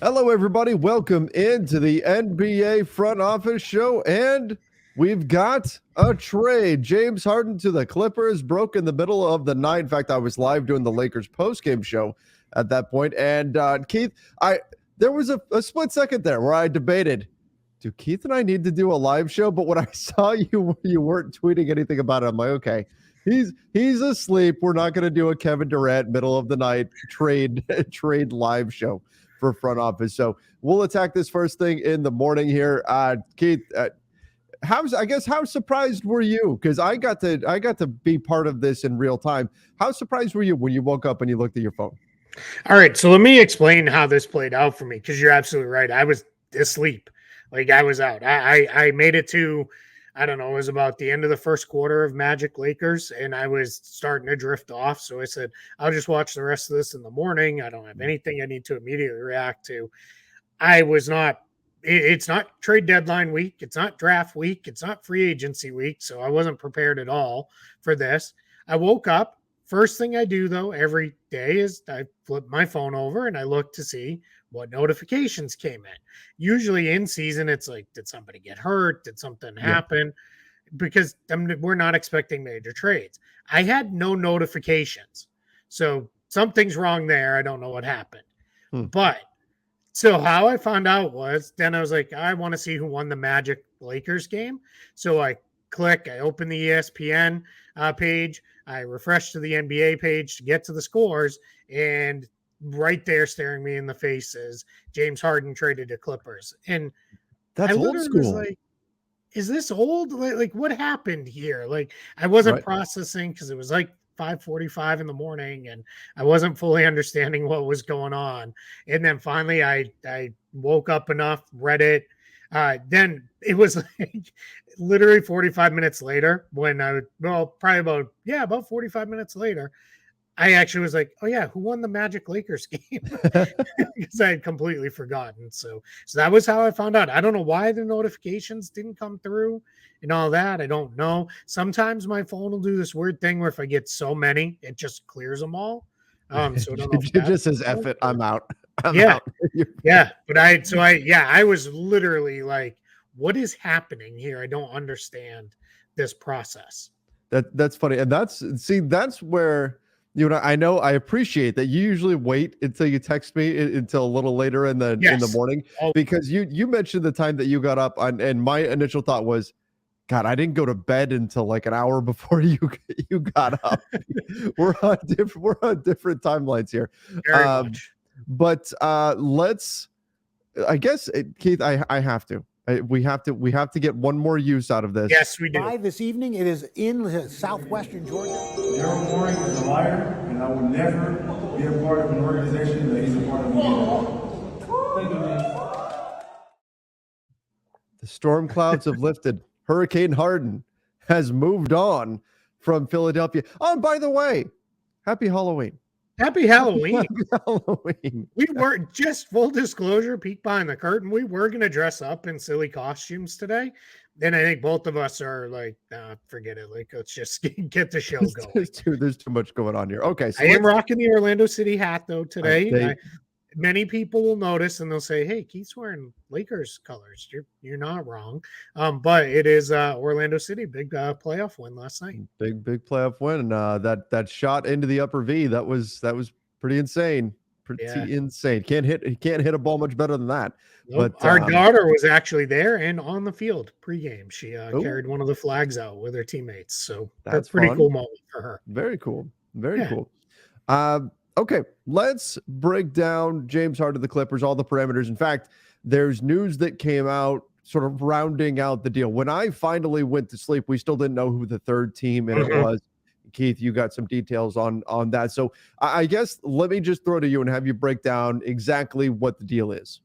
Hello, everybody. Welcome into the NBA front office show, and we've got a trade. James Harden to the Clippers broke in the middle of the night. In fact, I was live doing the Lakers postgame show at that point. And Keith, there was a split second there where I debated, do Keith and I need to do a live show? But when I saw you weren't tweeting anything about it, I'm like, okay, he's asleep. We're not going to do a Kevin Durant middle of the night trade live show for front office. So we'll attack this first thing in the morning here. Keith, how surprised were you? Because I got to be part of this in real time. How surprised were you when you woke up and you looked at your phone? All right, so let me explain how this played out for me, because you're absolutely right. I was asleep. Like, I was out. I made it to, I don't know, it was about the end of the first quarter of Magic Lakers, and I was starting to drift off. So I said, I'll just watch the rest of this in the morning. I don't have anything I need to immediately react to. It's not trade deadline week. It's not draft week. It's not free agency week. So I wasn't prepared at all for this. I woke up. First thing I do, though, every day is I flip my phone over and I look to see what notifications came in. Usually in season, it's like, did somebody get hurt? Did something happen? Because we're not expecting major trades. I had no notifications. So something's wrong there. I don't know what happened. But so how I found out was then I was like, I want to see who won the Magic Lakers game. So I open the ESPN page. I refresh to the NBA page to get to the scores, and right there staring me in the face is James Harden traded to Clippers. And that's old school. Was like, is this old? Like what happened here? Like I wasn't processing because it was like 5:45 in the morning and I wasn't fully understanding what was going on. And then finally I woke up enough, read it. Then it was like literally 45 minutes later when about 45 minutes later, I actually was like, oh yeah, who won the Magic Lakers game? Because I had completely forgotten. So that was how I found out. I don't know why the notifications didn't come through and all that. I don't know. Sometimes my phone will do this weird thing where if I get so many, it just clears them all. So I don't know. It just says F it. I'm out. I'm out. Yeah. But I was literally like, what is happening here? I don't understand this process. That's funny. And that's where, you know, I appreciate that you usually wait until you text me until a little later in the morning, because you mentioned the time that you got up and my initial thought was, God, I didn't go to bed until like an hour before you got up. we're on different timelines here. Very much. But let's, I guess, Keith, I have to. We have to get one more use out of this. Yes, we do. Live this evening, it is in southwestern Georgia. Daryl Morey is a liar, and I will never be a part of an organization that he's a part of either. Thank you, man. The storm clouds have lifted. Hurricane Harden has moved on from Philadelphia. Oh, and by the way, happy Halloween. Happy Halloween. Happy Halloween. We were, just full disclosure, peek behind the curtain, we were going to dress up in silly costumes today. Then I think both of us are like, nah, forget it. Like, let's just get the show going. There's too much going on here. Okay. So I am rocking the Orlando City hat, though, today. Many people will notice and they'll say, hey, Keith's wearing Lakers colors. You're not wrong. But it is Orlando City, big playoff win last night. Big playoff win. And that shot into the upper V, that was pretty insane. Insane. Can't hit a ball much better than that. Nope. But our daughter was actually there and on the field pregame. She carried one of the flags out with her teammates. So that's pretty cool moment for her. Very cool. Very cool. Okay, let's break down James Harden to the Clippers, all the parameters. In fact, there's news that came out sort of rounding out the deal. When I finally went to sleep, we still didn't know who the third team in it was. Keith, you got some details on that. So I guess let me just throw to you and have you break down exactly what the deal is.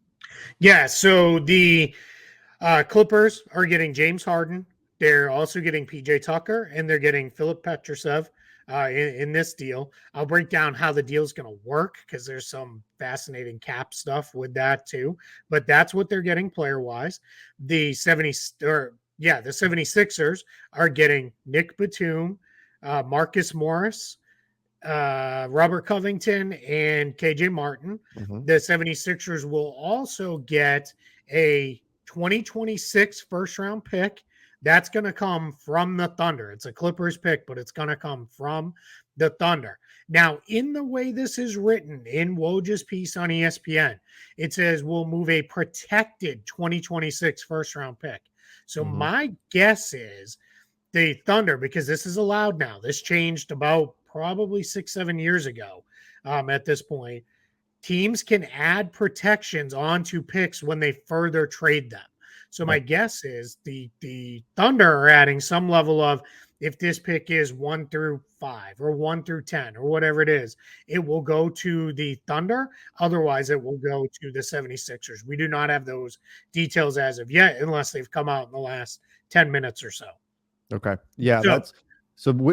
Yeah, so the Clippers are getting James Harden. They're also getting PJ Tucker, and they're getting Filip Petrusev. In this deal. I'll break down how the deal is going to work because there's some fascinating cap stuff with that too. But that's what they're getting player-wise. The 76ers are getting Nick Batum, Marcus Morris, Robert Covington and KJ Martin. Mhm. The 76ers will also get a 2026 first round pick. That's going to come from the Thunder. It's a Clippers pick, but it's going to come from the Thunder. Now, in the way this is written in Woj's piece on ESPN, it says we'll move a protected 2026 first round pick. So Mhm. my guess is the Thunder, because this is allowed now. This changed about probably 6-7 years ago. At this point, teams can add protections onto picks when they further trade them. So my guess is the Thunder are adding some level of, if this pick is 1 through 5 or 1 through 10 or whatever it is, it will go to the Thunder. Otherwise, it will go to the 76ers. We do not have those details as of yet, unless they've come out in the last 10 minutes or so. Okay. Yeah, So-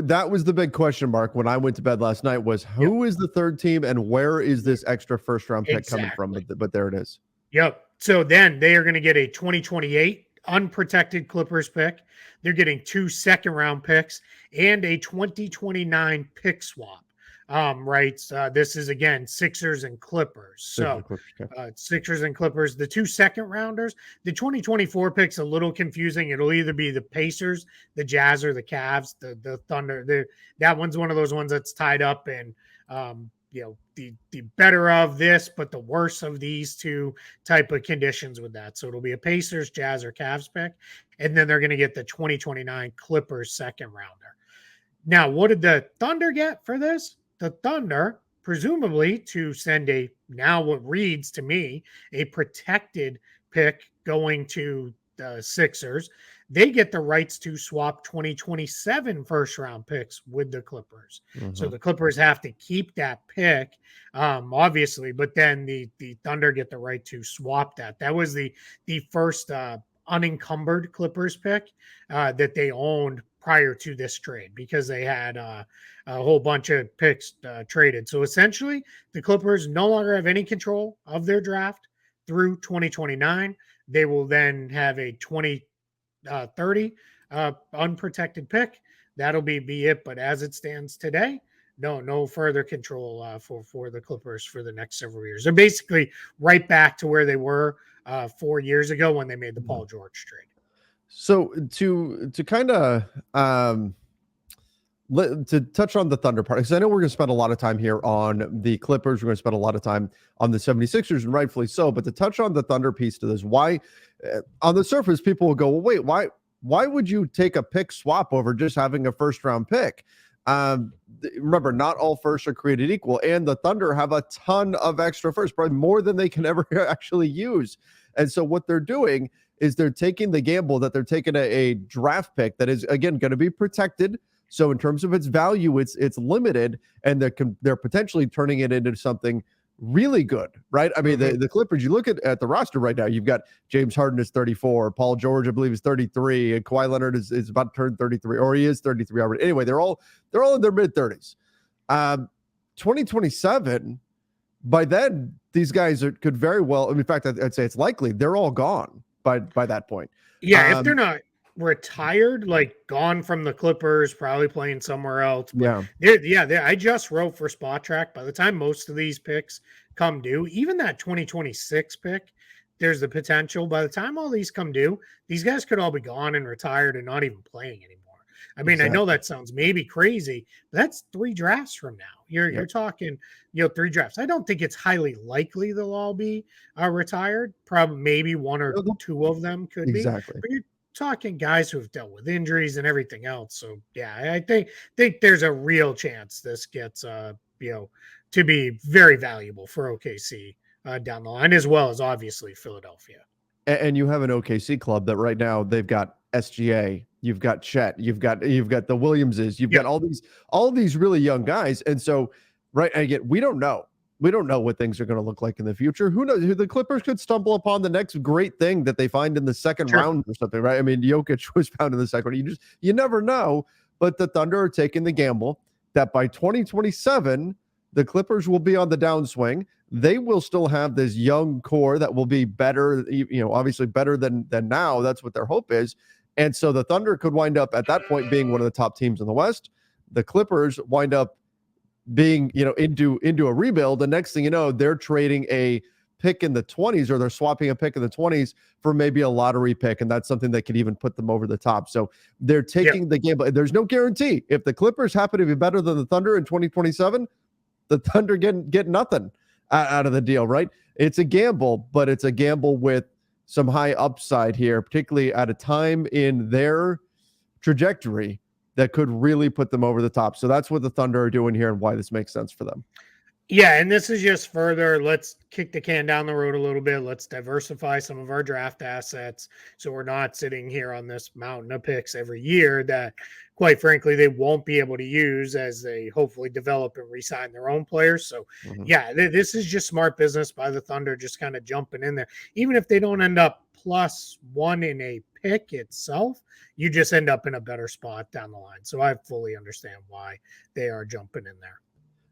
that was the big question mark when I went to bed last night was who is the third team and where is this extra first round pick coming from? But there it is. Yep. So then they are going to get a 2028 unprotected Clippers pick. They're getting 2 second-round picks and a 2029 pick swap. Right. This is again Sixers and Clippers. So Sixers and Clippers, the 2 second-rounders. The 2024 pick's a little confusing. It'll either be the Pacers, the Jazz, or the Cavs. The Thunder. That one's one of those ones that's tied up in the better of this, but the worst of these two type of conditions with that. So it'll be a Pacers, Jazz, or Cavs pick, and then they're going to get the 2029 Clippers second rounder. Now, what did the Thunder get for this? The Thunder, presumably to send now what reads to me, a protected pick going to the Sixers. They get the rights to swap 2027 first round picks with the Clippers. Mm-hmm. So the Clippers have to keep that pick, obviously, but then the Thunder get the right to swap that. That was the first unencumbered Clippers pick that they owned prior to this trade, because they had a whole bunch of picks traded. So essentially, the Clippers no longer have any control of their draft through 2029. They will then have a 2030 unprotected pick. That'll be it. But as it stands today, no further control for the Clippers for the next several years. They're basically right back to where they were 4 years ago when they made the Paul George trade. So to kind of to touch on the Thunder part, because I know we're going to spend a lot of time here on the Clippers. We're going to spend a lot of time on the 76ers, and rightfully so. But to touch on the Thunder piece to this, why on the surface people will go, well, wait, why would you take a pick swap over just having a first round pick? Remember, not all firsts are created equal, and the Thunder have a ton of extra firsts, probably more than they can ever actually use. And so what they're doing is they're taking the gamble that they're taking a draft pick that is, again, going to be protected. So in terms of its value, it's limited, and they're potentially turning it into something really good, right? I mean, the Clippers, you look at the roster right now, you've got James Harden is 34, Paul George, I believe, is 33, and Kawhi Leonard is about to turn 33, or he is 33 already. Anyway, they're all in their mid-30s. 2027, by then, these guys could very well, in fact, I'd say it's likely they're all gone by that point. Yeah, if they're not retired, like gone from the Clippers, probably playing somewhere else. But I just wrote for Spot Track. By the time most of these picks come due, even that 2026 pick, there's the potential. By the time all these come due, these guys could all be gone and retired and not even playing anymore. I mean, exactly. I know that sounds maybe crazy, but that's 3 drafts from now. You're talking, 3 drafts. I don't think it's highly likely they'll all be retired. Probably maybe 1 or 2 of them could be. But you're talking guys who have dealt with injuries and everything else. So yeah, I think there's a real chance this gets to be very valuable for OKC down the line, as well as obviously Philadelphia. And you have an OKC club that right now they've got SGA, you've got Chet, you've got the Williamses, you've got all these really young guys. And so, right, again, we don't know what things are going to look like in the future. Who knows? The Clippers could stumble upon the next great thing that they find in the second round or something, right? I mean, Jokic was found in the second round. You never know. But the Thunder are taking the gamble that by 2027, the Clippers will be on the downswing. They will still have this young core that will be better, obviously better than now. That's what their hope is. And so the Thunder could wind up at that point being one of the top teams in the West. The Clippers wind up being, into a rebuild. The next thing you know, they're trading a pick in the 20s, or they're swapping a pick in the 20s for maybe a lottery pick, and that's something that could even put them over the top. So they're taking the game, but there's no guarantee. If the Clippers happen to be better than the Thunder in 2027, the Thunder get nothing out of the deal, right? It's a gamble, but it's a gamble with some high upside here, particularly at a time in their trajectory that could really put them over the top. So that's what the Thunder are doing here and why this makes sense for them. Yeah, and this is just further, let's kick the can down the road a little bit. Let's diversify some of our draft assets so we're not sitting here on this mountain of picks every year that, quite frankly, they won't be able to use as they hopefully develop and re-sign their own players. So, this is just smart business by the Thunder, just kind of jumping in there. Even if they don't end up +1 in a pick itself, you just end up in a better spot down the line. So I fully understand why they are jumping in there.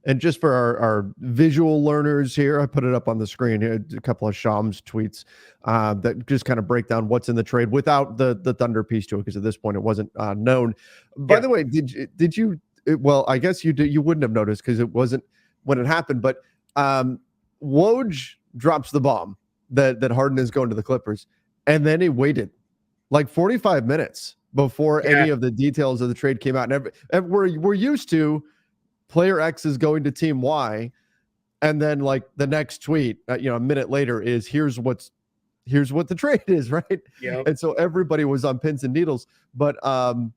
And just for our visual learners here, I put it up on the screen here, a couple of Shams tweets that just kind of break down what's in the trade without the Thunder piece to it, because at this point it wasn't known. By the way, did you? Well, I guess you wouldn't have noticed because it wasn't when it happened. But Woj drops the bomb that Harden is going to the Clippers, and then he waited like 45 minutes before any of the details of the trade came out. And we're used to player X is going to team Y, and then like the next tweet, a minute later is here's what the trade is, right? Yeah. And so everybody was on pins and needles, but Woj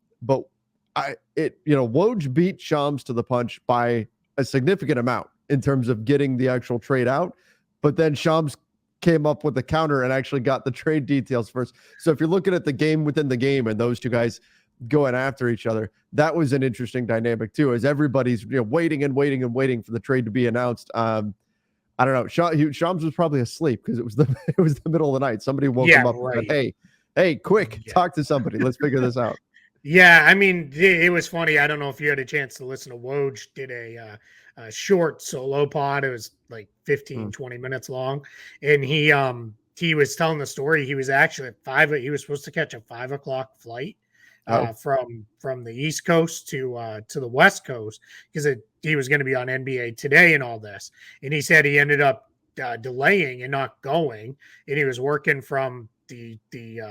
beat Shams to the punch by a significant amount in terms of getting the actual trade out, but then Shams came up with the counter and actually got the trade details first. So if you're looking at the game within the game and those two guys going after each other, that was an interesting dynamic too, as everybody's waiting for the trade to be announced. I don't know. Shams was probably asleep because it was the middle of the night. Somebody woke him up and said, hey, quick, talk to somebody. Let's figure this out. Yeah, I mean, it was funny. I don't know if you had a chance to listen to Woj did a short solo pod. It was like 15, 20 minutes long. And he was telling the story. He was actually at he was supposed to catch a 5:00 flight from the East Coast to the West Coast because he was going to be on NBA Today and all this. And he said he ended up delaying and not going. And he was working from the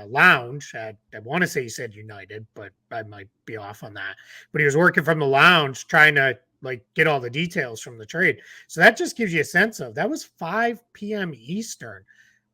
lounge at, I want to say he said United, but I might be off on that. But he was working from the lounge trying to get all the details from the trade. So that just gives you a sense of that was 5 p.m. Eastern.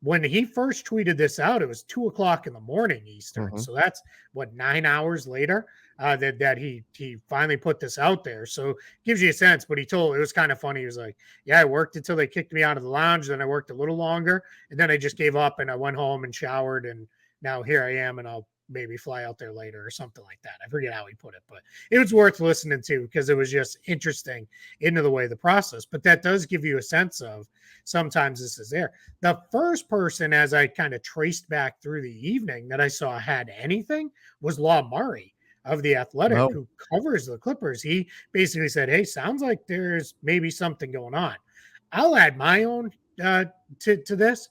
When he first tweeted this out, it was 2:00 in the morning Eastern. So that's 9 hours later that he finally put this out there. So it gives you a sense, but it was kind of funny. He was like, yeah, I worked until they kicked me out of the lounge. Then I worked a little longer and then I just gave up and I went home and showered. And now here I am and I'll maybe fly out there later or something like that. I forget how he put it, but it was worth listening to because it was just interesting into the way the process, but that does give you a sense of sometimes this is there. The first person, as I kind of traced back through the evening that I saw had anything was Law Murray of The Athletic, who covers the Clippers. He basically said, hey, sounds like there's maybe something going on. I'll add my own to this.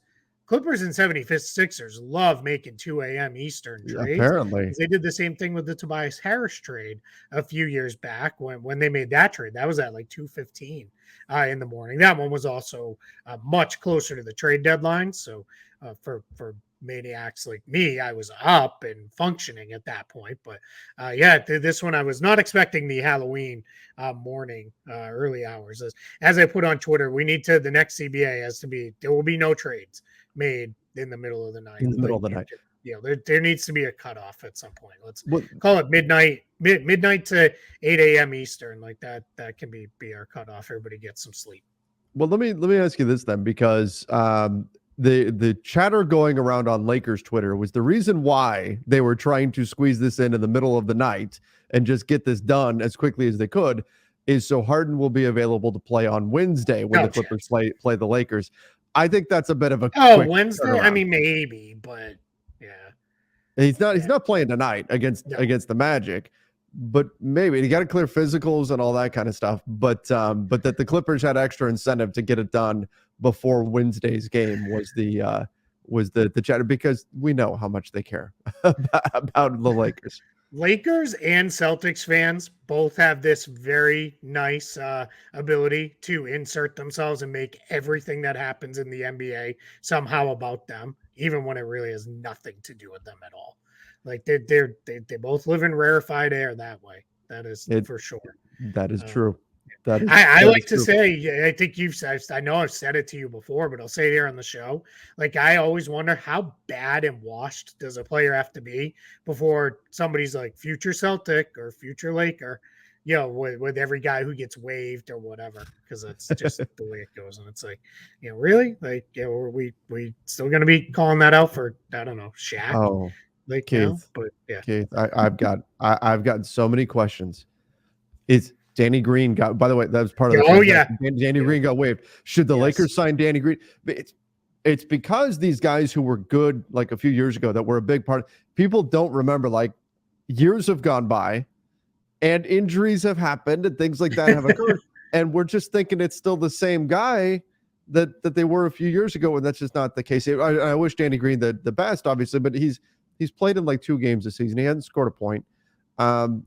Clippers and 76ers love making 2 a.m. Eastern trades. Apparently. They did the same thing with the Tobias Harris trade a few years back when they made that trade. That was at 2:15 in the morning. That one was also much closer to the trade deadline. So for maniacs like me, I was up and functioning at that point. But this one I was not expecting the Halloween morning early hours. As I put on Twitter, the next CBA there will be no trades made in the middle of the night. There needs to be a cutoff at some point. Let's call it midnight to 8 a.m. Eastern. That can be our cutoff. Everybody gets some sleep. Well, let me ask you this then, because the chatter going around on Lakers Twitter was the reason why they were trying to squeeze this in the middle of the night and just get this done as quickly as they could, is so Harden will be available to play on Wednesday when the Clippers play the Lakers. I think that's a bit of a Wednesday. Turnaround. I mean, maybe, but yeah, he's not playing tonight against the Magic, but maybe he got to clear physicals and all that kind of stuff. But that the Clippers had extra incentive to get it done before Wednesday's game was the chatter, because we know how much they care about the Lakers. Lakers and Celtics fans both have this very nice ability to insert themselves and make everything that happens in the NBA somehow about them, even when it really has nothing to do with them at all. Like they both live in rarefied air that way. That is for sure. That is Um, true. I That like is to true. say, I think I know I've said it to you before, but I'll say it here on the show. Like, I always wonder how bad and washed does a player have to be before somebody's like future Celtic or future Laker, with every guy who gets waived or whatever, because that's just the way it goes. And it's like, really? Like, are we still going to be calling that out for, I don't know, Shaq? Oh, Like now? Keith, But yeah. Keith, I've gotten so many questions. Is Danny Green got? By the way, that was part of the Oh, transaction. yeah. Danny Green got waived. Should the Yes. Lakers sign Danny Green? It's because these guys who were good like a few years ago that were a big part. People don't remember. Like years have gone by, and injuries have happened, and things like that have occurred, and we're just thinking it's still the same guy that they were a few years ago, and that's just not the case. I wish Danny Green the best, obviously, but he's played in like 2 games this season. He hasn't scored a point. And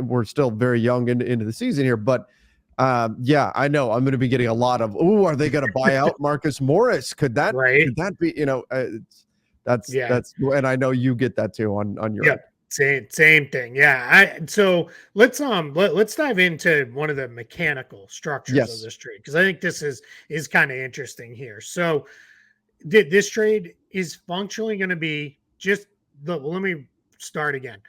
we're still very young into the season here, but yeah, I know I'm going to be getting a lot of, are they going to buy out Marcus Morris? Could that be, that's, and I know you get that too on your end. Same thing. Yeah. So let's dive into one of the mechanical structures of this trade, because I think this is kind of interesting here. So this trade is functionally going to be let me start again.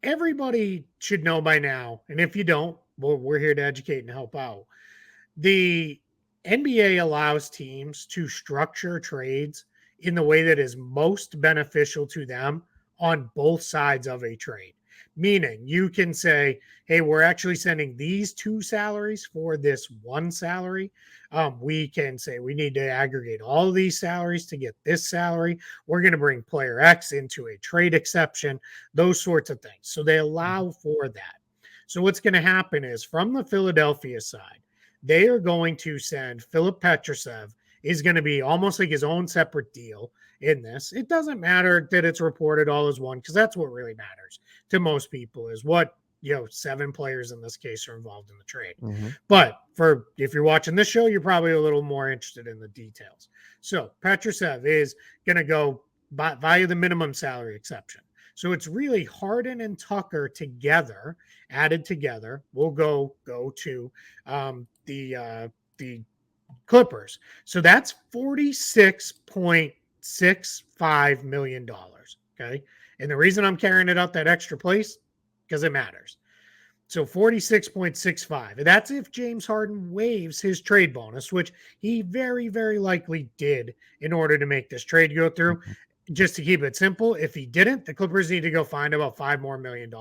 Everybody should know by now, and if you don't, we're here to educate and help out. The NBA allows teams to structure trades in the way that is most beneficial to them on both sides of a trade. Meaning you can say, hey, we're actually sending these 2 salaries for this 1 salary. We can say we need to aggregate all of these salaries to get this salary. We're going to bring player X into a trade exception, those sorts of things. So they allow for that. So what's going to happen is from the Philadelphia side, they are going to send Filip Petrusev is going to be almost like his own separate deal in this. It doesn't matter that it's reported all as one, because that's what really matters to most people is what, 7 players in this case are involved in the trade. Mm-hmm. But if you're watching this show, you're probably a little more interested in the details. So Petrusev is going to go via the minimum salary exception. So it's really Harden and Tucker together, added together. We'll go to the Clippers. So that's $46.65 million. Okay. And the reason I'm carrying it out that extra place, because it matters. So 46.65. And that's if James Harden waives his trade bonus, which he very, very likely did in order to make this trade go through. Mm-hmm. Just to keep it simple, if he didn't, the Clippers need to go find about $5 more million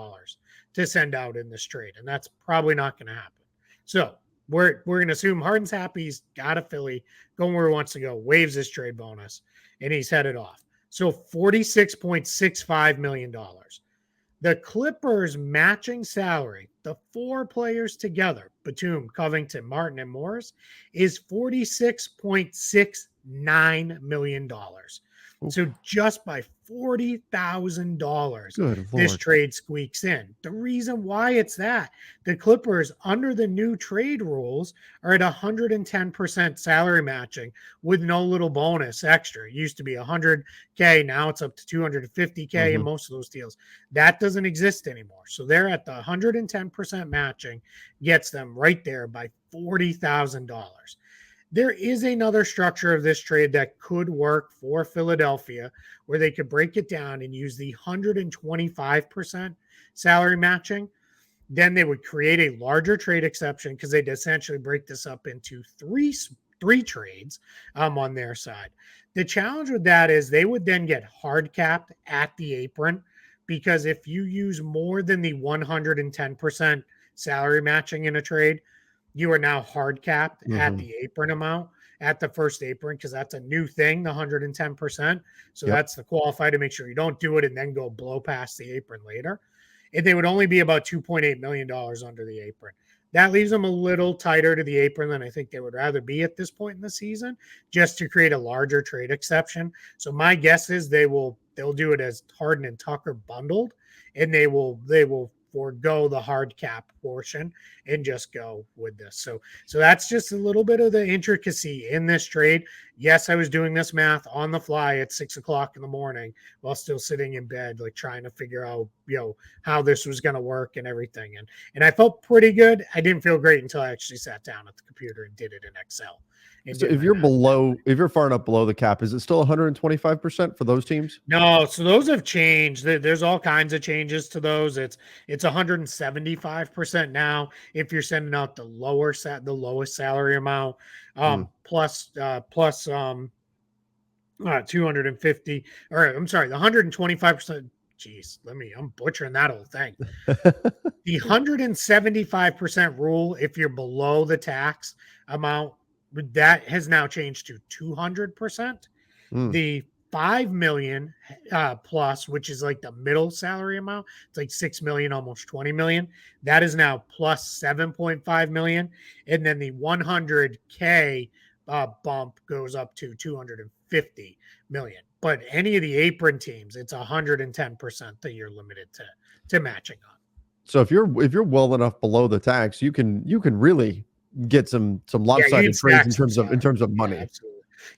to send out in this trade. And that's probably not going to happen. So we're going to assume Harden's happy. He's got a Philly, going where he wants to go, waives his trade bonus, and he's headed off. So $46.65 million. The Clippers matching salary, the 4 players together, Batum, Covington, Martin, and Morris, is $46.69 million. Ooh. So just by $40,000, this trade squeaks in. The reason why it's that, the Clippers, under the new trade rules, are at 110% salary matching with no little bonus extra. It used to be $100K. Now it's up to $250K in most of those deals. That doesn't exist anymore. So they're at the 110% matching, gets them right there by $40,000. There is another structure of this trade that could work for Philadelphia, where they could break it down and use the 125% salary matching. Then they would create a larger trade exception, because they'd essentially break this up into three trades on their side. The challenge with that is they would then get hard capped at the apron, because if you use more than the 110% salary matching in a trade, you are now hard capped at the apron amount, at the first apron, because that's a new thing, the 110%. So that's the qualifier to make sure you don't do it and then go blow past the apron later. And they would only be about $2.8 million under the apron. That leaves them a little tighter to the apron than I think they would rather be at this point in the season, just to create a larger trade exception. So my guess is they'll do it as Harden and Tucker bundled, and they will forego the hard cap portion and just go with this. So that's just a little bit of the intricacy in this trade. Yes, I was doing this math on the fly at 6 o'clock in the morning while still sitting in bed, like trying to figure out, how this was going to work and everything. And I felt pretty good. I didn't feel great until I actually sat down at the computer and did it in Excel. So if you're far enough below the cap, is it still 125% for those teams? No, so those have changed. There's all kinds of changes to those. It's 175% now if you're sending out the lowest salary amount, plus 250, or I'm sorry, the 125%. Geez, I'm butchering that whole thing. The 175% rule, if you're below the tax amount, that has now changed to 200%. The 5 million plus, which is like the middle salary amount, it's like 6 million, almost 20 million. That is now plus 7.5 million. And then the 100K bump goes up to 250 million. But any of the apron teams, it's 110% that you're limited to matching on. So if you're well enough below the tax, you can really get some lopsided trades in terms of money.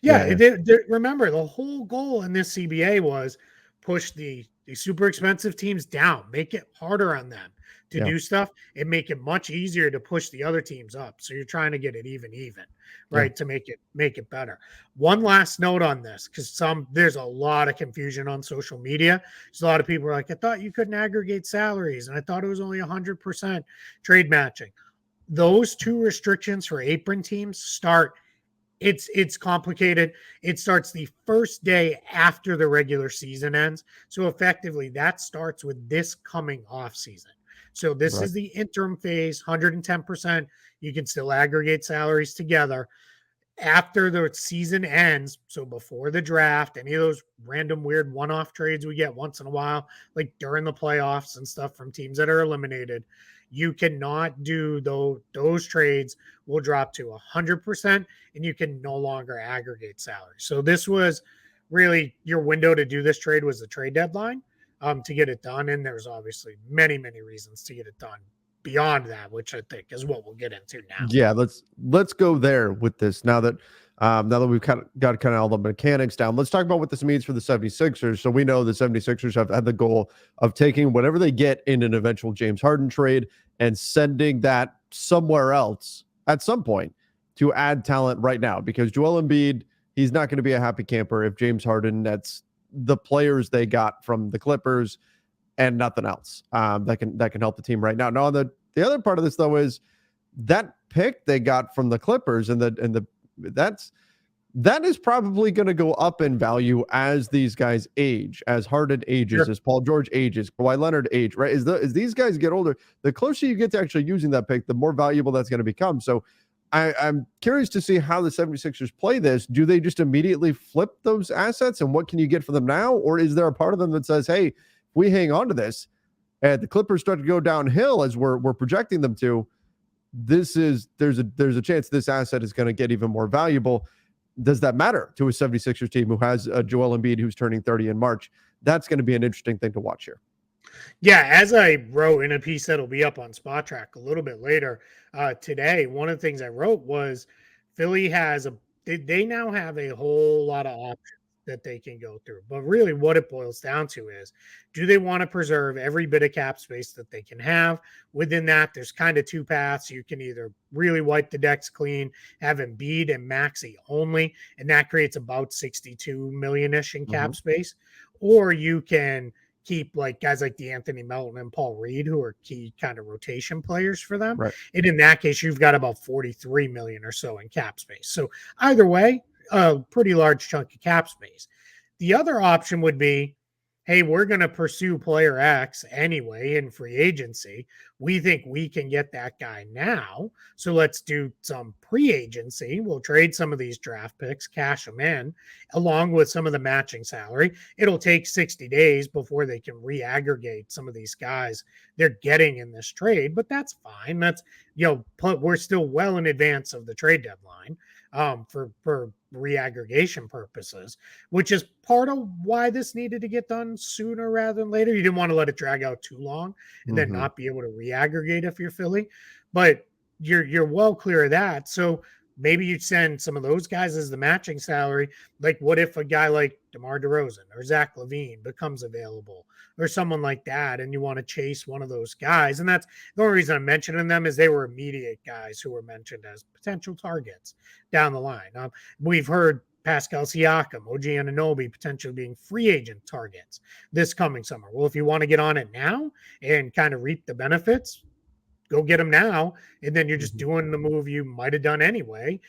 Yeah, absolutely. Remember, the whole goal in this CBA was push the super expensive teams down, make it harder on them to do stuff, and make it much easier to push the other teams up. So you're trying to get it even, right? To make it better. One last note on this, because there's a lot of confusion on social media. There's a lot of people are like, I thought you couldn't aggregate salaries, and I thought it was only 100% trade matching. Those two restrictions for apron teams start. It's complicated. It starts the first day after the regular season ends. So effectively, that starts with this coming off season. So this is the interim phase, 110%. You can still aggregate salaries together. After the season ends, so before the draft, any of those random weird one-off trades we get once in a while, like during the playoffs and stuff from teams that are eliminated, you cannot do those trades will drop to 100%, and you can no longer aggregate salary. So this was really your window to do this trade was the trade deadline to get it done. And there's obviously many, many reasons to get it done beyond that, which I think is what we'll get into now. Yeah, let's go there with this now that we've got all the mechanics down. Let's talk about what this means for the 76ers. So we know the 76ers have had the goal of taking whatever they get in an eventual James Harden trade and sending that somewhere else at some point to add talent right now, because Joel Embiid, he's not going to be a happy camper if James Harden, that's the players they got from the Clippers and nothing else that can help the team right now. Now, the other part of this, though, is that pick they got from the Clippers and that is probably going to go up in value as these guys age, as Harden ages, as Paul George ages, Kawhi Leonard age, right? As these guys get older, the closer you get to actually using that pick, the more valuable that's going to become. So I'm curious to see how the 76ers play this. Do they just immediately flip those assets, and what can you get for them now? Or is there a part of them that says, hey, if we hang on to this and the Clippers start to go downhill as we're projecting them to, there's a chance this asset is going to get even more valuable. Does that matter to a 76ers team who has Joel Embiid who's turning 30 in March? That's going to be an interesting thing to watch here. Yeah, as I wrote in a piece that'll be up on Spot Track a little bit later today, one of the things I wrote was Philly they now have a whole lot of options that they can go through. But really what it boils down to is, do they want to preserve every bit of cap space that they can have? Within that, there's kind of two paths. You can either really wipe the decks clean, have Embiid and Maxey only, and that creates about 62 million-ish in cap space. Or you can keep like guys like DeAnthony Melton and Paul Reed, who are key kind of rotation players for them. Right. And in that case, you've got about 43 million or so in cap space. So either way, a pretty large chunk of cap space. The other option would be, hey, we're going to pursue player X anyway in free agency. We think we can get that guy now. So let's do some pre-agency. We'll trade some of these draft picks, cash them in, along with some of the matching salary. It'll take 60 days before they can re-aggregate some of these guys they're getting in this trade, but that's fine. That's, we're still well in advance of the trade deadline for reaggregation purposes, which is part of why this needed to get done sooner rather than later. You didn't want to let it drag out too long and then not be able to reaggregate if you're Philly, but you're well clear of that. So maybe you'd send some of those guys as the matching salary. Like, what if a guy like DeMar DeRozan or Zach LaVine becomes available or someone like that, and you want to chase one of those guys? And that's the only reason I'm mentioning them is they were immediate guys who were mentioned as potential targets down the line. We've heard Pascal Siakam, OG Anunoby potentially being free agent targets this coming summer. Well, if you want to get on it now and kind of reap the benefits, go get them now, and then you're just doing the move you might have done anyway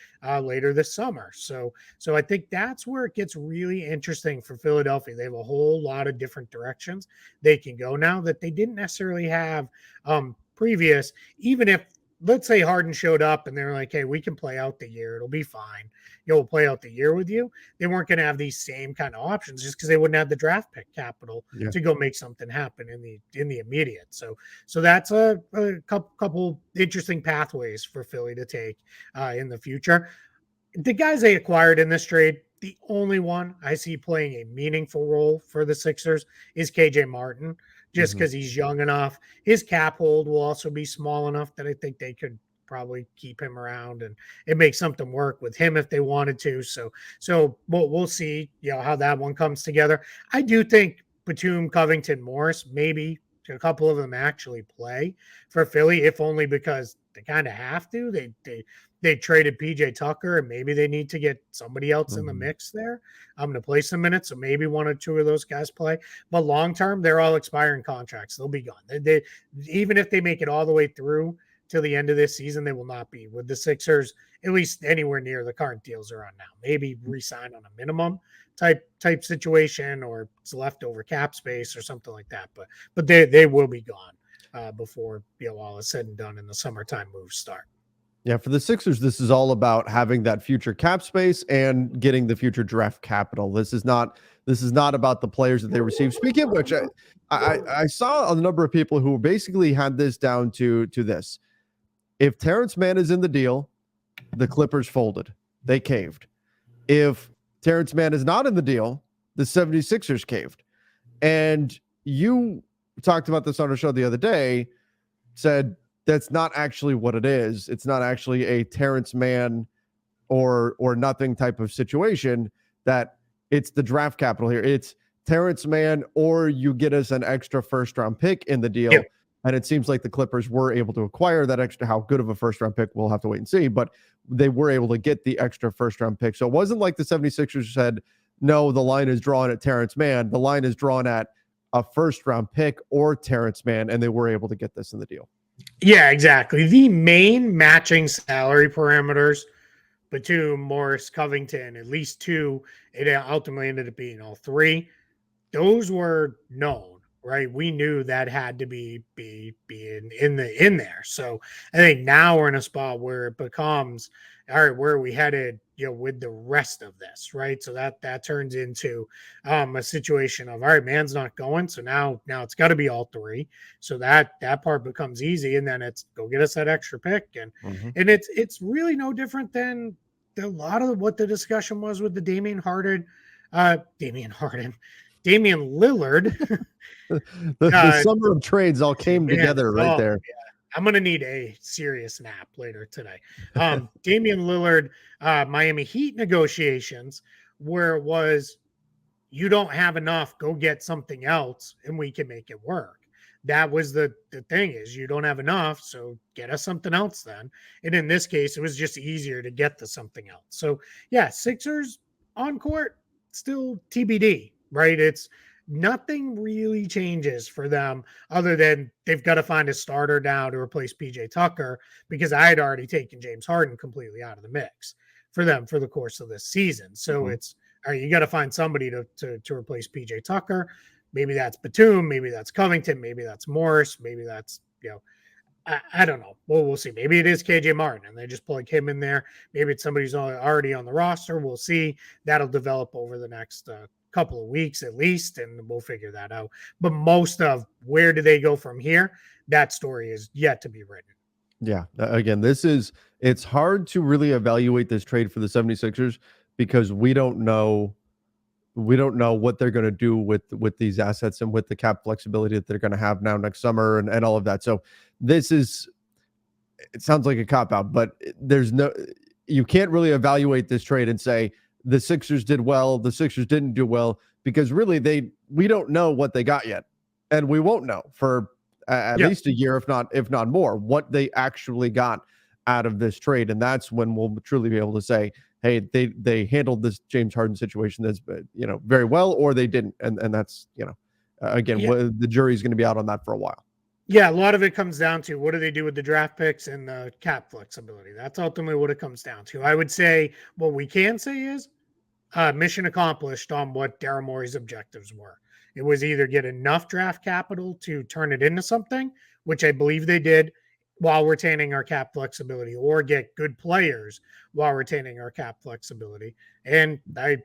later this summer. So I think that's where it gets really interesting for Philadelphia. They have a whole lot of different directions they can go now that they didn't necessarily have previous. Even if, let's say, Harden showed up and they're like, hey, we can play out the year, it'll be fine. We'll play out the year with you. They weren't going to have these same kind of options just because they wouldn't have the draft pick capital to go make something happen in the immediate. So that's a couple interesting pathways for Philly to take in the future. The guys they acquired in this trade, the only one I see playing a meaningful role for the Sixers is KJ Martin, just because he's young enough. His cap hold will also be small enough that I think they could probably keep him around and make something work with him if they wanted to. So we'll see, how that one comes together. I do think Batum, Covington, Morris, maybe a couple of them actually play for Philly, if only because they kind of have to. They traded PJ Tucker, and maybe they need to get somebody else in the mix there. I'm going to play some minutes, so maybe one or two of those guys play. But long term, they're all expiring contracts. They'll be gone. They even if they make it all the way through till the end of this season, they will not be with the Sixers, at least anywhere near the current deals are on now. Maybe re-sign on a minimum type situation, or it's leftover cap space or something like that. But they will be gone before all is said and done and the summertime moves start. Yeah, for the Sixers, this is all about having that future cap space and getting the future draft capital. This is not about the players that they receive. Speaking of which, I saw a number of people who basically had this down to this. If Terrence Mann is in the deal, the Clippers folded. They caved. If Terrence Mann is not in the deal, the 76ers caved. And you talked about this on our show the other day, said that's not actually what it is. It's not actually a Terrence Mann or nothing type of situation, that it's the draft capital here. It's Terrence Mann, or you get us an extra first-round pick in the deal. Yep. And it seems like the Clippers were able to acquire that extra. How good of a first-round pick, we'll have to wait and see. But they were able to get the extra first-round pick. So it wasn't like the 76ers said, no, the line is drawn at Terrence Mann. The line is drawn at a first-round pick or Terrence Mann, and they were able to get this in the deal. Yeah, exactly. The main matching salary parameters between Morris, Covington, at least two, it ultimately ended up being all three. Those were known. Right, we knew that had to be in there. So I think now we're in a spot where it becomes, all right, where are we headed, with the rest of this, right? So that turns into a situation of, all right, Man's not going, so now it's got to be all three. So that part becomes easy, and then it's go get us that extra pick, and it's really no different than a lot of what the discussion was with the Damian Lillard. the summer of trades all came together right there. Yeah. I'm going to need a serious nap later today. Damian Lillard, Miami Heat negotiations, where it was, you don't have enough, go get something else and we can make it work. That was the thing, is you don't have enough, so get us something else then. And in this case, it was just easier to get the something else. So yeah, Sixers on court, still TBD, right? It's nothing really changes for them other than they've got to find a starter now to replace PJ Tucker, because I had already taken James Harden completely out of the mix for them for the course of this season. So it's, all right, you got to find somebody to replace PJ Tucker. Maybe that's Batum, maybe that's Covington, maybe that's Morris, maybe that's, I don't know. Well, we'll see. Maybe it is KJ Martin and they just plug him in there. Maybe it's somebody's already on the roster. We'll see. That'll develop over the next couple of weeks at least, and we'll figure that out. But most of where do they go from here, that story is yet to be written. Yeah. Again, it's hard to really evaluate this trade for the 76ers because we don't know what they're going to do with these assets and with the cap flexibility that they're going to have now next summer and all of that. So it sounds like a cop out, but you can't really evaluate this trade and say the Sixers did well, the Sixers didn't do well, because really we don't know what they got yet, and we won't know for at least a year, if not more, what they actually got out of this trade. And that's when we'll truly be able to say, hey, they handled this James Harden situation that's very well, or they didn't, and that's the jury's going to be out on that for a while. Yeah, a lot of it comes down to what do they do with the draft picks and the cap flexibility. That's ultimately what it comes down to. I would say what we can say is mission accomplished on what Daryl Morey's objectives were. It was either get enough draft capital to turn it into something, which I believe they did, while retaining our cap flexibility, or get good players while retaining our cap flexibility. And they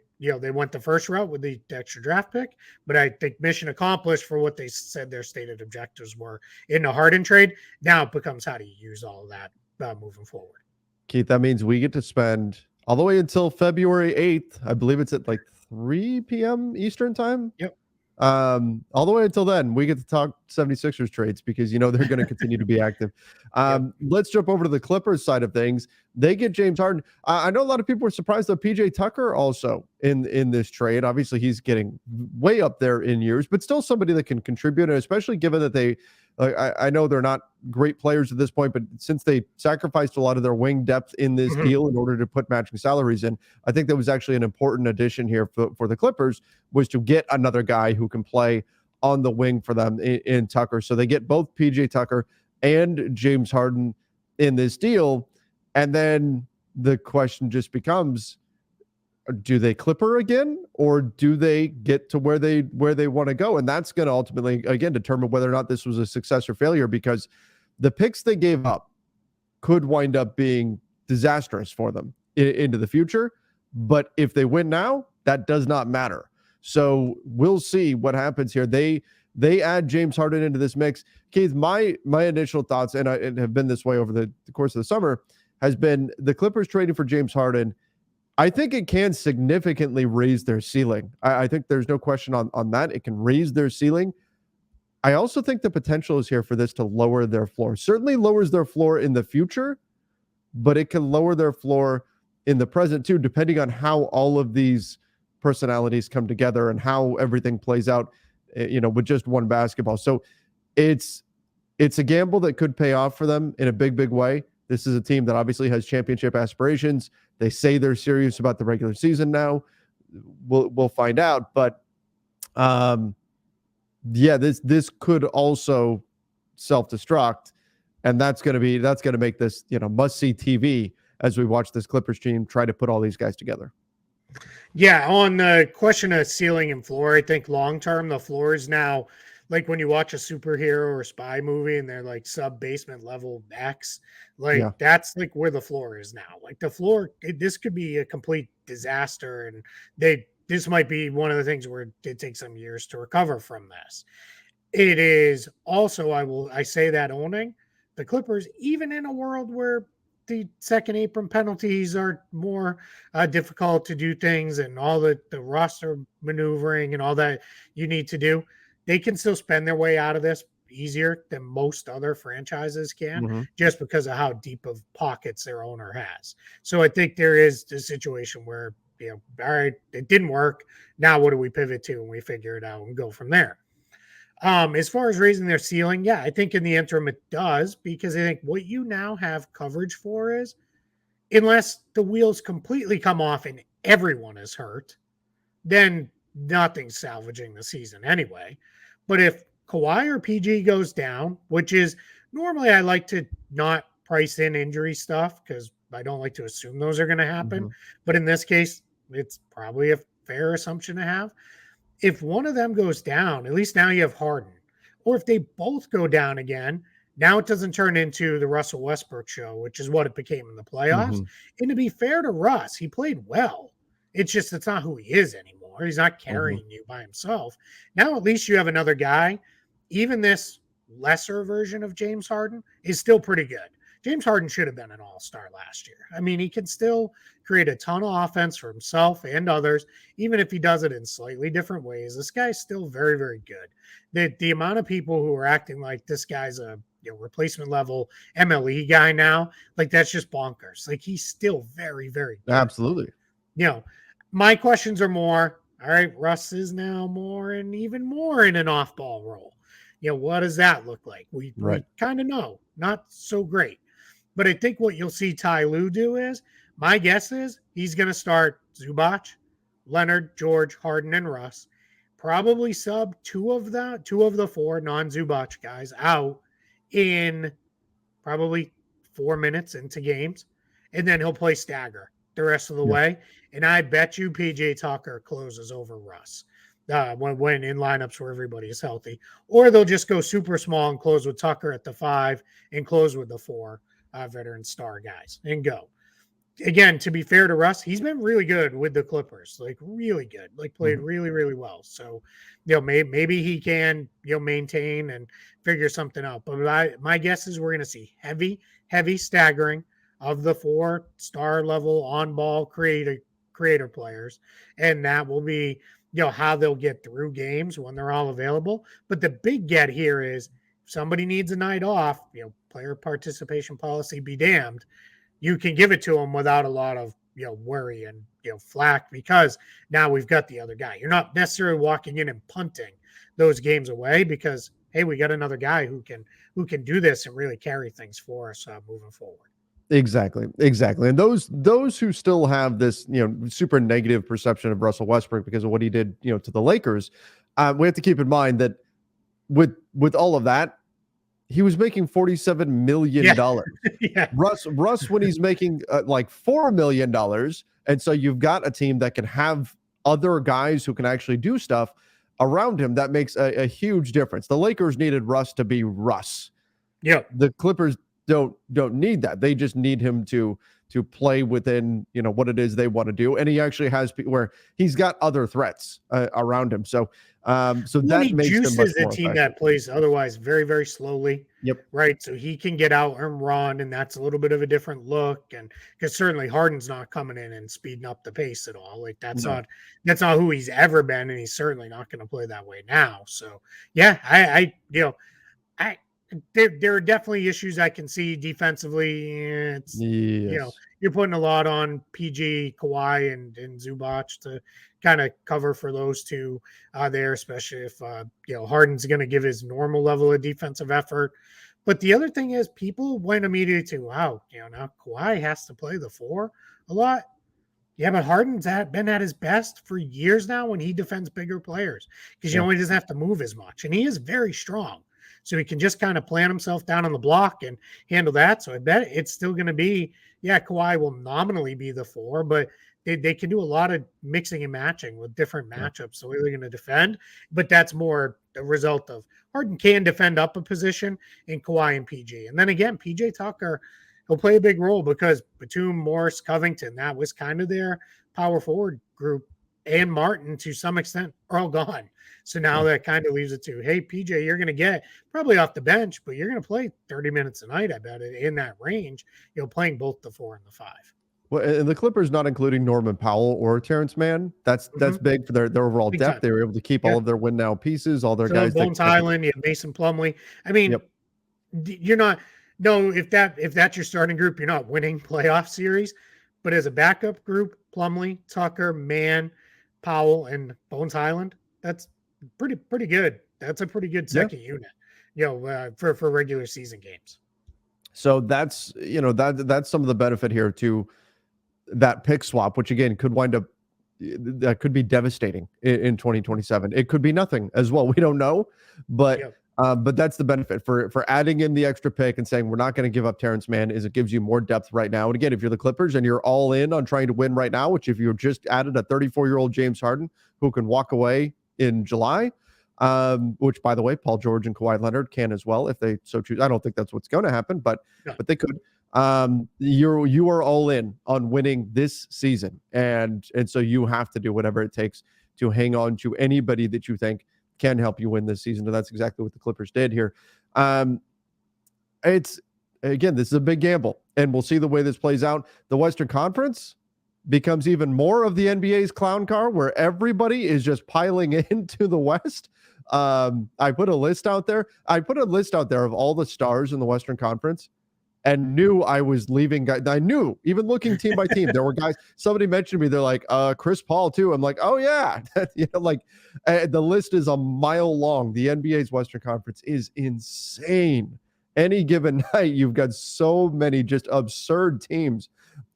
went the first route with the extra draft pick, but I think mission accomplished for what they said their stated objectives were in the Harden trade. Now it becomes how do you use all of that moving forward. Keith, that means we get to spend all the way until February 8th. I believe it's at like 3 p.m. Eastern time. Yep. All the way until then, we get to talk 76ers trades because they're going to continue to be active. Let's jump over to the Clippers side of things. They get James Harden. I know a lot of people were surprised that PJ Tucker also in this trade. Obviously, he's getting way up there in years, but still somebody that can contribute, and especially given that I know they're not great players at this point, but since they sacrificed a lot of their wing depth in this deal in order to put matching salaries in, I think that was actually an important addition here for the Clippers, was to get another guy who can play on the wing for them in Tucker. So they get both PJ Tucker and James Harden in this deal. And then the question just becomes, do they Clipper again, or do they get to where they want to go? And that's going to ultimately, again, determine whether or not this was a success or failure, because the picks they gave up could wind up being disastrous for them into the future. But if they win now, that does not matter. So we'll see what happens here. They add James Harden into this mix. Keith, my initial thoughts, and have been this way over the course of the summer, has been the Clippers trading for James Harden. I think it can significantly raise their ceiling. I think there's no question on that. It can raise their ceiling. I also think the potential is here for this to lower their floor. Certainly lowers their floor in the future, but it can lower their floor in the present too, depending on how all of these personalities come together and how everything plays out, with just one basketball. So it's a gamble that could pay off for them in a big, big way. This is a team that obviously has championship aspirations. They say they're serious about the regular season now. We'll find out. But this could also self-destruct, and that's going to make this must-see TV as we watch this Clippers team try to put all these guys together. Yeah, on the question of ceiling and floor, I think long-term the floor is now like when you watch a superhero or spy movie and they're like sub-basement level X, that's like where the floor is now. Like the floor, this could be a complete disaster, and this might be one of the things where it takes some years to recover from this. It is also, I say that owning the Clippers, even in a world where the second apron penalties are more difficult to do things, and all the roster maneuvering and all that you need to do, they can still spend their way out of this easier than most other franchises can, just because of how deep of pockets their owner has. So I think there is a situation where, all right, it didn't work. Now what do we pivot to? And we figure it out and go from there. As far as raising their ceiling, I think in the interim it does, because I think what you now have coverage for is, unless the wheels completely come off and everyone is hurt, then nothing's salvaging the season anyway. But if Kawhi or PG goes down, which is normally I like to not price in injury stuff because I don't like to assume those are going to happen. But in this case, it's probably a fair assumption to have. If one of them goes down, at least now you have Harden. Or if they both go down again, now it doesn't turn into the Russell Westbrook show, which is what it became in the playoffs. And to be fair to Russ, he played well. It's not who he is anymore. He's not carrying you by himself. Now at least you have another guy. Even this lesser version of James Harden is still pretty good. James Harden should have been an all-star last year. I mean, he can still create a ton of offense for himself and others, even if he does it in slightly different ways. This guy's still very, very good. The amount of people who are acting like this guy's a replacement level MLE guy now, like that's just bonkers. Like he's still very, very good. Absolutely. My questions are more, all right, Russ is now even more in an off-ball role. What does that look like? We kind of know, not so great. But I think what you'll see Ty Lue do is, my guess is he's going to start Zubac, Leonard, George, Harden, and Russ. Probably sub two of the four non-Zubac guys out in probably 4 minutes into games. And then he'll play stagger the rest of the way. And I bet you PJ Tucker closes over Russ when in lineups where everybody is healthy. Or they'll just go super small and close with Tucker at the 5 and close with the 4 veteran star guys and go. Again, to be fair to Russ, he's been really good with the Clippers, like really good, like played really, really well. So, maybe he can, maintain and figure something out. But my guess is we're going to see heavy staggering of the 4 star level on ball creator players. And that will be, how they'll get through games when they're all available. But the big get here is if somebody needs a night off, player participation policy be damned. You can give it to them without a lot of worry and flack, because now we've got the other guy. You're not necessarily walking in and punting those games away because, hey, we got another guy who can do this and really carry things for us moving forward. Exactly. And those who still have this super negative perception of Russell Westbrook because of what he did to the Lakers, we have to keep in mind that with all of that, he was making $47 million. Yeah. Russ, when he's making like $4 million, and so you've got a team that can have other guys who can actually do stuff around him. That makes a huge difference. The Lakers needed Russ to be Russ. Yeah. The Clippers don't need that. They just need him to play within what it is they want to do, and he actually has where he's got other threats around him. So that makes him much more a team effective. that plays otherwise very, very slowly. Yep. Right. So he can get out and run, and that's a little bit of a different look. And because certainly Harden's not coming in and speeding up the pace at all. Like that's not who he's ever been, and he's certainly not going to play that way now. So yeah, there are definitely issues I can see defensively. It's you're putting a lot on PG, Kawhi, and Zubac to kind of cover for those two there, especially if Harden's going to give his normal level of defensive effort. But the other thing is, people went immediately to, wow, now Kawhi has to play the 4 a lot. Yeah, but Harden's been at his best for years now when he defends bigger players because he doesn't have to move as much, and he is very strong. So he can just kind of plant himself down on the block and handle that. So I bet it's still going to be, Kawhi will nominally be the 4, but they can do a lot of mixing and matching with different matchups. So they're going to defend, but that's more the result of Harden can defend up a position in Kawhi and PG. And then again, PJ Tucker, he'll play a big role because Batum, Morris, Covington, that was kind of their power forward group, and Martin to some extent are all gone. So now that kind of leaves it to, hey, PJ, you're going to get probably off the bench, but you're going to play 30 minutes a night, I bet, in that range, playing both the 4 and the 5. Well, and the Clippers not including Norman Powell or Terrence Mann, that's big for their overall Big depth. time. They were able to keep all of their win now pieces, all their guys. Bones Highland, you have Mason Plumlee. I mean, you're not – no, if that's your starting group, you're not winning playoff series. But as a backup group, Plumlee, Tucker, Mann, Powell, and Bones Highland, that's pretty good. That's a pretty good second unit, for regular season games. So that's that's some of the benefit here to that pick swap, which again could wind up that could be devastating in 2027. It could be nothing as well. We don't know, but that's the benefit for adding in the extra pick and saying we're not going to give up Terrence Mann. Is it gives you more depth right now. And again, if you're the Clippers and you're all in on trying to win right now, which if you just added a 34-year-old James Harden who can walk away in July, which by the way, Paul George and Kawhi Leonard can as well if they so choose. I don't think that's what's going to happen, but they could. You are all in on winning this season, and so you have to do whatever it takes to hang on to anybody that you think can help you win this season, and that's exactly what the Clippers did here. It's again, this is a big gamble, and we'll see the way this plays out. The Western Conference becomes even more of the NBA's clown car, where everybody is just piling into the West. I put a list out there. I put a list out there of all the stars in the Western Conference, and knew I was leaving guys. I knew, even looking team by team, there were guys. Somebody mentioned me. They're like, Chris Paul too. I'm like, oh yeah, the list is a mile long. The NBA's Western Conference is insane. Any given night, you've got so many just absurd teams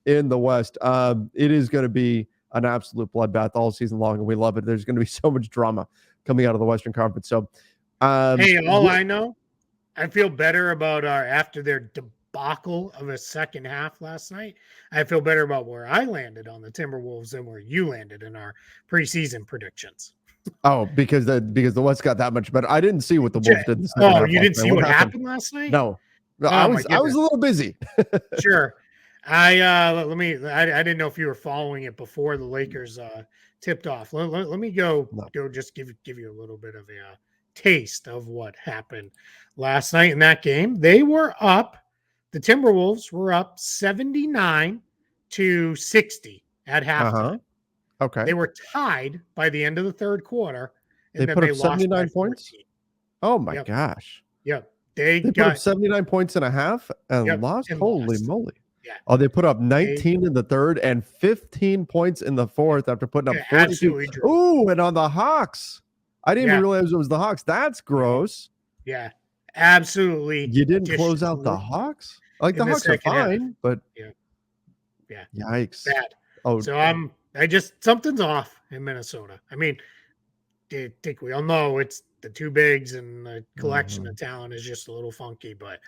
in the West. It is going to be an absolute bloodbath all season long, and we love it. There's going to be so much drama coming out of the Western Conference. So, hey, I know, I feel better about after their debacle of a second half last night. I feel better about where I landed on the Timberwolves than where you landed in our preseason predictions. Oh, because the West got that much better. I didn't see what the Wolves did in the second half. You didn't see what happened last night? No, I was a little busy. Sure. I didn't know if you were following it before the Lakers tipped off. Let me go just give you a little bit of a taste of what happened last night in that game. They were up. The Timberwolves were up 79-60 at halftime. Okay. They were tied by the end of the third quarter. And they put up 79 points? Oh, my gosh. Yep. They put up 79 points and a half and lost? Holy moly. Yeah. Oh, they put up 19 in the third and 15 points in the fourth after putting up 42. Ooh, and on the Hawks. I didn't even realize it was the Hawks. That's gross. Yeah. Absolutely. You didn't close out the Hawks? Like, the Hawks are fine, but yikes. Bad. Oh, so something's off in Minnesota. I mean, I think we all know it's the two bigs and the collection of talent is just a little funky, but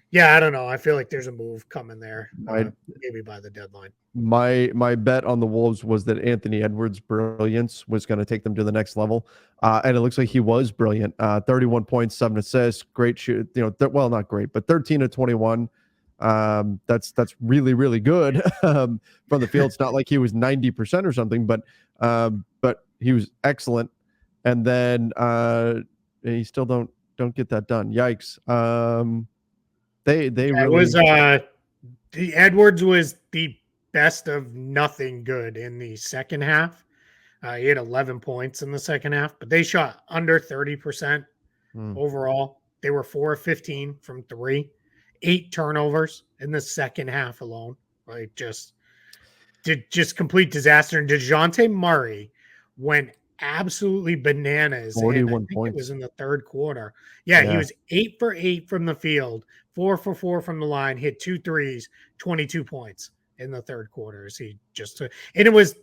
yeah, I don't know. I feel like there's a move coming there, maybe by the deadline. My bet on the Wolves was that Anthony Edwards' brilliance was going to take them to the next level, and it looks like he was brilliant. 31 points, 7 assists, great shoot. Well, not great, but 13 of 21. That's really, really good from the field. It's not like he was 90% or something, but he was excellent. And then he still don't get that done. Yikes. Edwards was the best of nothing good in the second half. He had 11 points in the second half, but they shot under 30% overall. They were 4 of 15 from 3, 8 turnovers in the second half alone. Like just complete disaster. And DeJounte Murray went absolutely bananas. 41 points. It was in the third quarter. Yeah, he was 8 for 8 from the field, 4 for 4 from the line, hit 2 threes, 22 points in the third quarter. And it was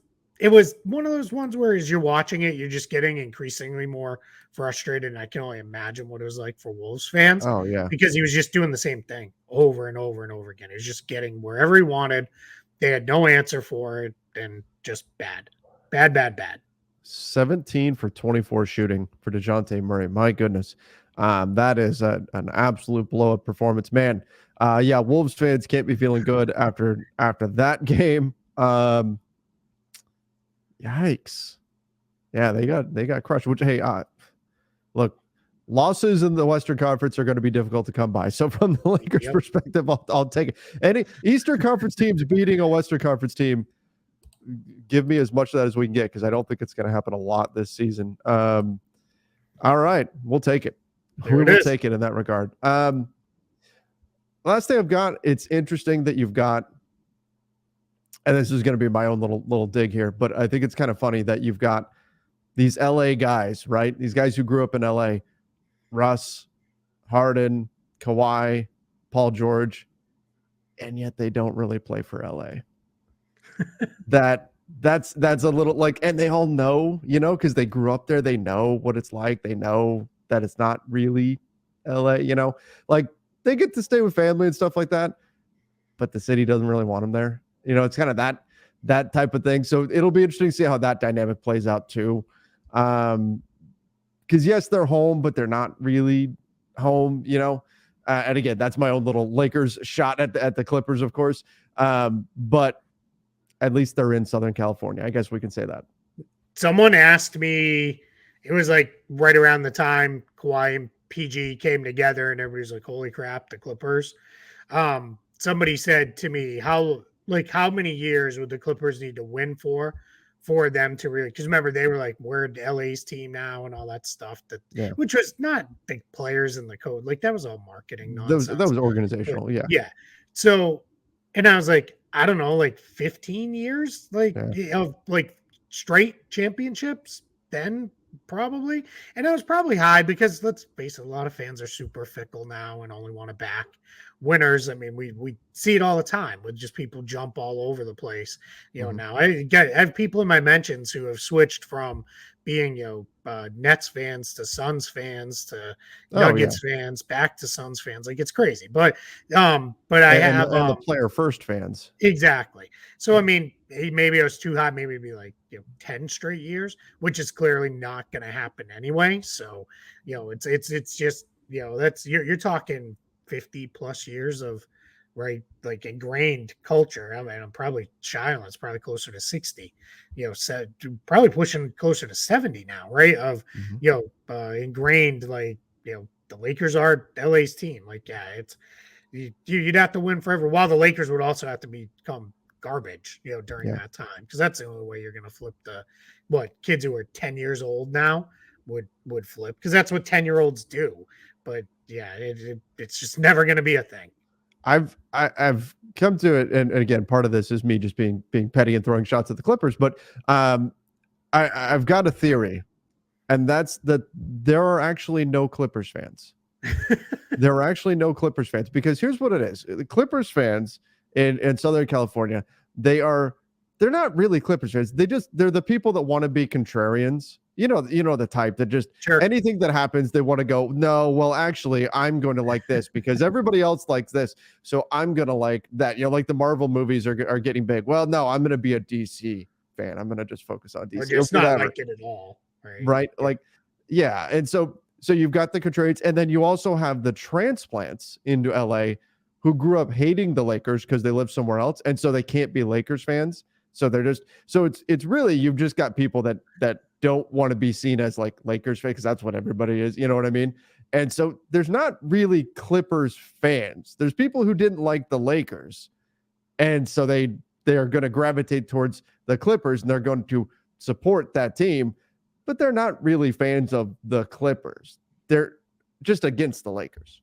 one of those ones where as you're watching it, you're just getting increasingly more frustrated. And I can only imagine what it was like for Wolves fans. Oh, yeah. Because he was just doing the same thing over and over and over again. He was just getting wherever he wanted. They had no answer for it, and just bad. 17 for 24 shooting for DeJounte Murray. My goodness. That is an absolute blow-up performance. Man, Wolves fans can't be feeling good after that game. Yikes. Yeah, they got crushed. Which, hey, look, losses in the Western Conference are going to be difficult to come by. So from the Lakers' perspective, I'll take it. Any Eastern Conference teams beating a Western Conference team, give me as much of that as we can get, because I don't think it's going to happen a lot this season. All right, we'll take it. We will take it in that regard. Last thing I've got, it's interesting that you've got, and this is going to be my own little dig here, but I think it's kind of funny that you've got these LA guys, right? These guys who grew up in LA, Russ, Harden, Kawhi, Paul George, and yet they don't really play for LA. That's a little like, and they all know, because they grew up there. They know what it's like. They know that it's not really LA, like they get to stay with family and stuff like that, but the city doesn't really want them there. It's kind of that type of thing. So it'll be interesting to see how that dynamic plays out too. Because yes, they're home, but they're not really home, and again, that's my own little Lakers shot at the Clippers, of course. But at least they're in Southern California. I guess we can say that. Someone asked me, it was like right around the time Kawhi PG came together and everybody's like, holy crap, the Clippers. Somebody said to me, how many years would the Clippers need to win for them to really, because remember they were like, we're LA's team now and all that stuff, which was not the players in the code, like that was all marketing nonsense. That was organizational. But, yeah. Yeah. So, and I was like, I don't know, like 15 years, of like straight championships then probably. And I was probably high because let's face it, a lot of fans are super fickle now and only want to back winners. I mean, we see it all the time with just people jump all over the place. Now I have people in my mentions who have switched from being Nets fans to Suns fans to Nuggets fans back to Suns fans. Like it's crazy, but I have the player first fans. Exactly. So I mean, maybe I was too high. Maybe it'd be like 10 straight years, which is clearly not going to happen anyway. So it's just that's you're talking 50 plus years of right, like ingrained culture. I mean, I'm probably shy on it's probably closer to 60, probably pushing closer to 70 now, right? Of ingrained, like the Lakers are LA's team. Like, yeah, it's you'd have to win forever. While the Lakers would also have to become garbage, during that time, because that's the only way you're going to flip kids who are 10 years old now would flip, because that's what 10-year-olds do. But yeah, it's just never going to be a thing. I've come to it, and again, part of this is me just being petty and throwing shots at the Clippers, but I've got a theory, and that's that there are actually no Clippers fans. There are actually no Clippers fans, because here's what it is: the Clippers fans in Southern California, they're not really Clippers fans. They're the people that want to be contrarians. You know the type that just anything that happens, they want to go, no, well, actually, I'm going to like this because everybody else likes this, so I'm going to like that. Like the Marvel movies are getting big. Well, no, I'm going to be a DC fan. I'm going to just focus on DC. Or just not like it at all. Right? Yeah. Like, yeah. And so you've got the contrarians, and then you also have the transplants into LA who grew up hating the Lakers because they live somewhere else, and so they can't be Lakers fans. So they're just it's really, you've just got people that don't want to be seen as like Lakers fans, because that's what everybody is. You know what I mean? And so there's not really Clippers fans. There's people who didn't like the Lakers, and so they are going to gravitate towards the Clippers, and they're going to support that team, but they're not really fans of the Clippers. They're just against the Lakers.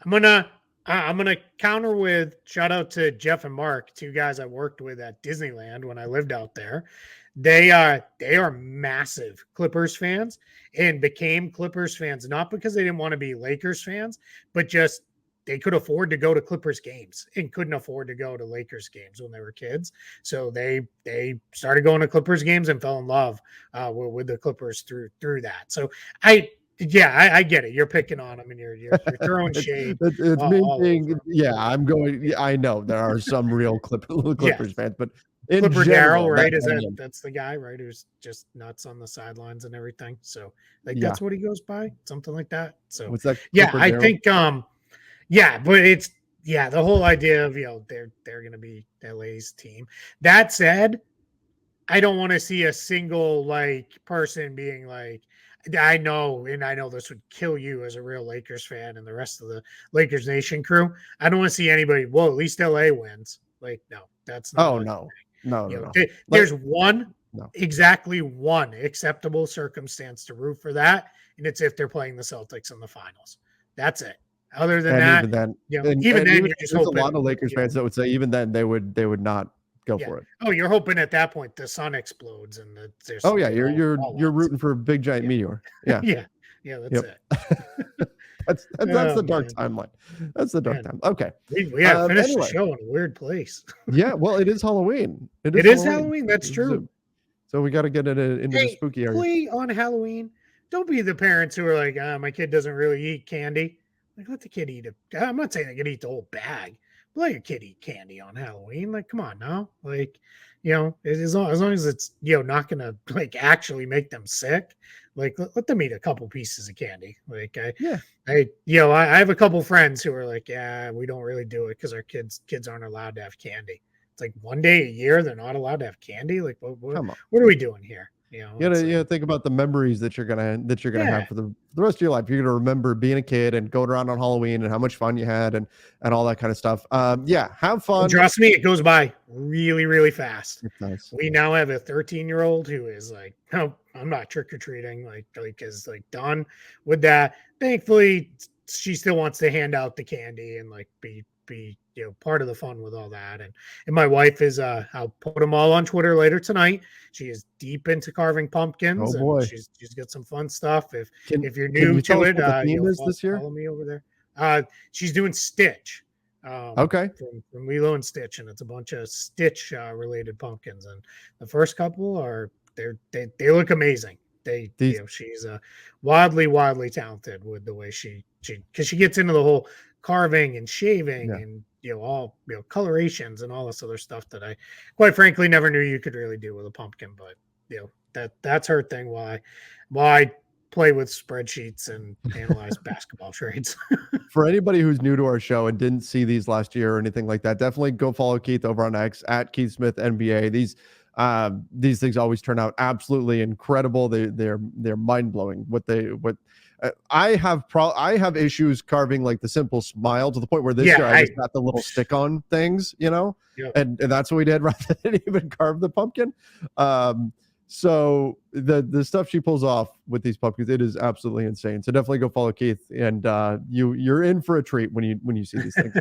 I'm gonna counter with shout out to Jeff and Mark, two guys I worked with at Disneyland when I lived out there. They are massive Clippers fans and became Clippers fans not because they didn't want to be Lakers fans, but just they could afford to go to Clippers games and couldn't afford to go to Lakers games when they were kids. So they started going to Clippers games and fell in love with the Clippers through that. So I get it. You're picking on them and you're throwing shade. It's me being, I'm going. I know there are some real Clippers fans, but in Clipper general, Darryl, right? That's the guy, right? Who's just nuts on the sidelines and everything. So that's what he goes by, something like that. So what's that? I think but it's the whole idea of they're going to be LA's team. That said, I don't want to see a single person being like, I know this would kill you as a real Lakers fan and the rest of the Lakers Nation crew. I don't want to see anybody. Well, at least LA wins. Like, no, that's not. Oh no. There's exactly one acceptable circumstance to root for that, and it's if they're playing the Celtics in the finals. That's it. Other than that, even then, you're just hoping. There's a lot of Lakers fans that would say even then they would not go for it. Oh, you're hoping at that point the sun explodes and there's. Oh yeah, you're rooting for a big giant meteor. Yeah. That's it. That's the dark timeline. That's the dark time. Okay. We finished the show in a weird place. Yeah, well, it is Halloween. It is Halloween. That's true. So we got to get it into the spooky area. On Halloween, don't be the parents who are like, my kid doesn't really eat candy. Like, let the kid eat it. I'm not saying they can eat the whole bag. But let your kid eat candy on Halloween. Like, come on now. Like, as long as it's not gonna actually make them sick. Like, let them eat a couple pieces of candy. Like, I have a couple friends who are like, we don't really do it because our kids aren't allowed to have candy. It's like one day a year they're not allowed to have candy. Like, what are we doing here? You know, You gotta think about the memories that you're gonna have for the rest of your life. You're gonna remember being a kid and going around on Halloween and how much fun you had and all that kind of stuff. Yeah, have fun. Trust me, it goes by really, really fast. It does. We now have a 13-year-old who is like, no, I'm not trick or treating. Like is like done with that. Thankfully, she still wants to hand out the candy and like be part of the fun with all that. And my wife is I'll put them all on Twitter later tonight. She is deep into carving pumpkins. Oh boy, and she's got some fun stuff. If you're can new you tell to us it, what the theme is this year? Follow me over there. She's doing Stitch. Okay, from Lilo and Stitch, and it's a bunch of Stitch related pumpkins. And the first couple are they look amazing. She's wildly talented with the way she because she gets into the whole carving and shaving and all colorations and all this other stuff that I quite frankly never knew you could really do with a pumpkin. But that's her thing. Why I play with spreadsheets and analyze basketball trades. For anybody who's new to our show and didn't see these last year or anything like that, definitely go follow Keith over on X at Keith Smith NBA. These things always turn out absolutely incredible. They're mind blowing. I have issues carving like the simple smile to the point where this year I just got the little stick on things, and that's what we did rather than even carve the pumpkin. So the stuff she pulls off with these pumpkins, it is absolutely insane. So definitely go follow Keith, and you're in for a treat when you see these things.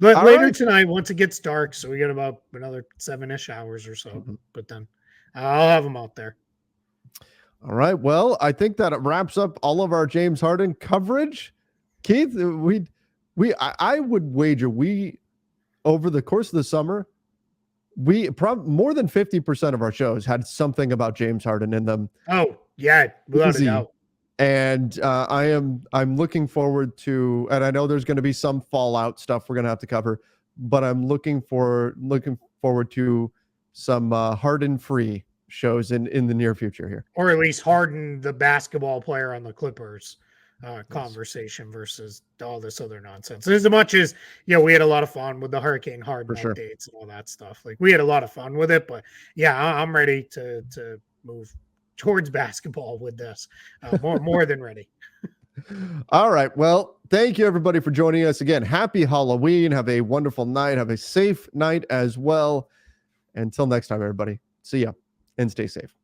But later tonight, once it gets dark, so we got about another 7-ish hours or so. Mm-hmm. But then I'll have them out there. All right. Well, I think that wraps up all of our James Harden coverage. Keith, I would wager over the course of the summer, more than 50% of our shows had something about James Harden in them. Oh yeah, without a doubt. And I'm looking forward to, and I know there's going to be some fallout stuff we're going to have to cover, but I'm looking forward to some Harden-free shows in the near future here, or at least Harden, the basketball player on the Clippers, conversation versus all this other nonsense. As much as we had a lot of fun with the Hurricane Harden updates and all that stuff. Like we had a lot of fun with it, but I'm ready to move towards basketball with this. More than ready. All right. Well, thank you everybody for joining us again. Happy Halloween. Have a wonderful night. Have a safe night as well. Until next time, everybody. See ya and stay safe.